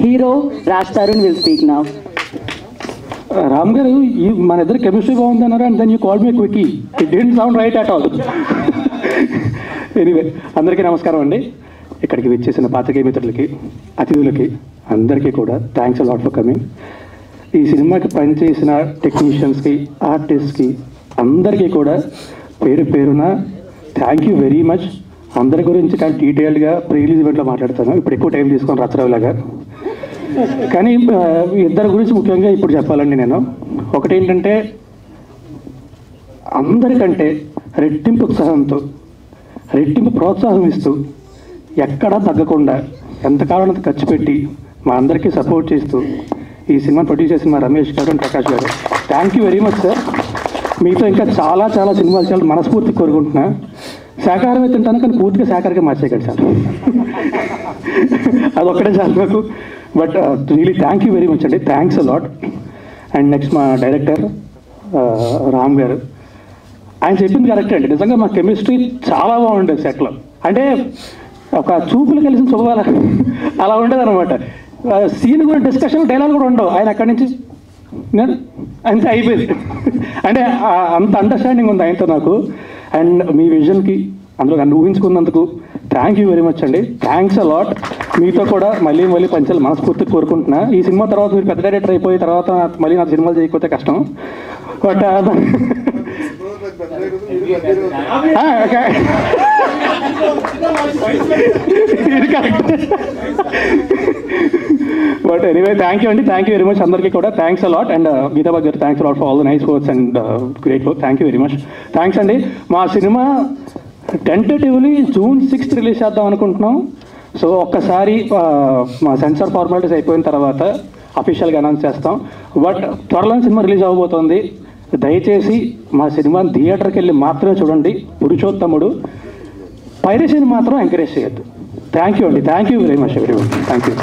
hero Raj Tarun will speak now. Ram గారు మన ఇద్దరు కెమిస్ట్రీ బాగుంది అన్నారు and then you call me quickie. It didn't sound right at all. Anyway, అందరికీ నమస్కారం అండి. ఇక్కడికి విచ్చేసిన పాత్రికేయ మిత్రులకి, అతిథులకి అందరికీ కూడా థ్యాంక్స్ అలాట్ ఫర్ కమింగ్. ఈ సినిమాకి పనిచేసిన టెక్నీషియన్స్కి, ఆర్టిస్ట్కి అందరికీ కూడా పేరు పేరున థ్యాంక్ యూ వెరీ మచ్. అందరి గురించి కానీ డీటెయిల్డ్గా ప్రీ రిలీజ్ ఈవెంట్లో మాట్లాడతాను. ఇప్పుడు ఎక్కువ టైం తీసుకొని రచ్చరావులాగా. కానీ ఇద్దరి గురించి ముఖ్యంగా ఇప్పుడు చెప్పాలండి నేను. ఒకటి ఏంటంటే, అందరికంటే రెట్టింపు ఉత్సాహంతో, రెట్టింపు ప్రోత్సాహం ఇస్తూ, ఎక్కడా తగ్గకుండా ఎంతకాలం అంత ఖర్చు పెట్టి మా అందరికీ సపోర్ట్ చేస్తూ ఈ సినిమా ప్రొడ్యూస్ చేసిన మా రమేష్ గారు అండ్ ప్రకాష్ గారు, thank you very much sir. మీతో ఇంకా చాలా చాలా సినిమాలు చాలా మనస్ఫూర్తి కోరుకుంటున్నా. శాకాహారమే తింటాను కానీ పూర్తిగా శాకాహారంగా మార్చేయకండి సార్. అదొక్కటే చాలు నాకు. But really thank you very much అండి. Thanks a lot. And next మా డైరెక్టర్ రామ్ గారు, ఆయన చెప్పింది కరెక్ట్ అండి. నిజంగా మా కెమిస్ట్రీ చాలా బాగుండేది సెట్లో. అంటే ఒక చూపులు కలిసిన శుభవాల అలా ఉండేది అనమాట. సీన్ కూడా డిస్కషన్, డైలాగ్ కూడా ఉండవు. ఆయన అక్కడి నుంచి అంతే అయిపోయింది. అంటే అంత అండర్స్టాండింగ్ ఉంది ఆయనతో నాకు. అండ్ మీ విజన్కి, అందులో నన్ను ఊహించుకున్నందుకు థ్యాంక్ యూ వెరీ మచ్ అండి. Thanks a lot. మీతో కూడా మళ్ళీ మళ్ళీ పంచాలి మనస్ఫూర్తిగా కోరుకుంటున్నా. ఈ సినిమా తర్వాత మీరు పెద్ద డైరెక్టర్ అయిపోయి తర్వాత మళ్ళీ నాకు సినిమాలు చేయకపోతే కష్టం. బట్ ఇది correct. But anyway, thank you అండి. థ్యాంక్ యూ వెరీ మచ్ అందరికీ కూడా. Thanks a lot. And Geetha Bagh garu, thanks a lot for all the nice words and great work. Thank you very much. Thanks అండి. మా cinema tentatively June 6th release చేద్దాం అనుకుంటున్నాం. So ఒక్కసారి మా censor formalities అయిపోయిన తర్వాత అఫీషియల్గా అనౌన్స్ చేస్తాం. బట్ త్వరలో సినిమా రిలీజ్ అవ్వబోతోంది. దయచేసి మా సినిమా థియేటర్కి వెళ్ళి మాత్రమే చూడండి. పురుషోత్తముడు. పైరసీని మాత్రం ఎంకరేజ్ చేయొద్దు. థ్యాంక్ యూ అండి. Thank you very much everyone. Thank you.